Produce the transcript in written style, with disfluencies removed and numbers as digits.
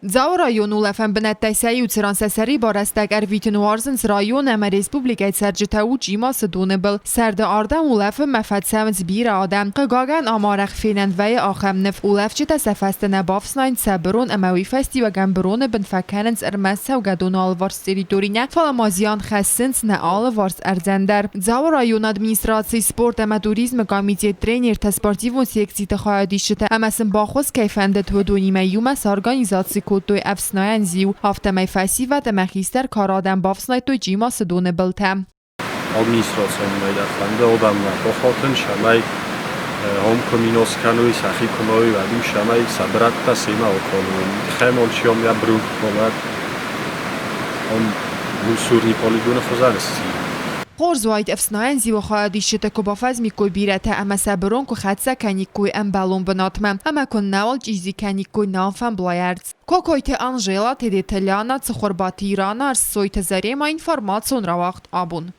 Ձաու ռայոն ուլեֆեն բնետտեսայի ու ծրանսեսերի բարաստակ արվիտ ныууадզынց ռայոն əmə Respublikայt sərcitəu ciması donibıl. Sərdə ardəm uləfə məfətsəvınc bir adam. Hъыгагъən amarəq fenəndvəyə axəmnif. Uləfçitə səfəstənə ăfснайын səbron əməvi festivagan broны bən kənınц ărməg səvgədonu alvars teritorinə. Falamaziyan xəssınc nə alıvars ăndər. Ձaու ռայոն administrasiya sport əmə turizm komitet trener tə sportivun seksitə xayadişitə əməsin baxoz keyfəndə tvodonimə yuməs organizasiya توی افسنایین زیو هفته می فسیوت مخیستر کارادن بافسنای توی جیماس دونه بلتم. Administrasyon meydafında odamlar o halkın şamay هم کمینوس کنوی سخی کنوی و دیم شمای صبرت تا سیما و کنوی خیلی مالشیام یا برو کنود هم منصوری پالیگون خوزارستی خورزوایت افسنایین زیو خواهدیشت که بافز میکوی بیرته اما سبرون که خدسه کنیکوی ام بالون بناتمم اما کن نوال چیزی کنیکوی نافم بلایرد کوکویت انجیلا تدیتلیانا تخورباتی ایرانا ارسویت زریم اینفرماسیون را وقت آبون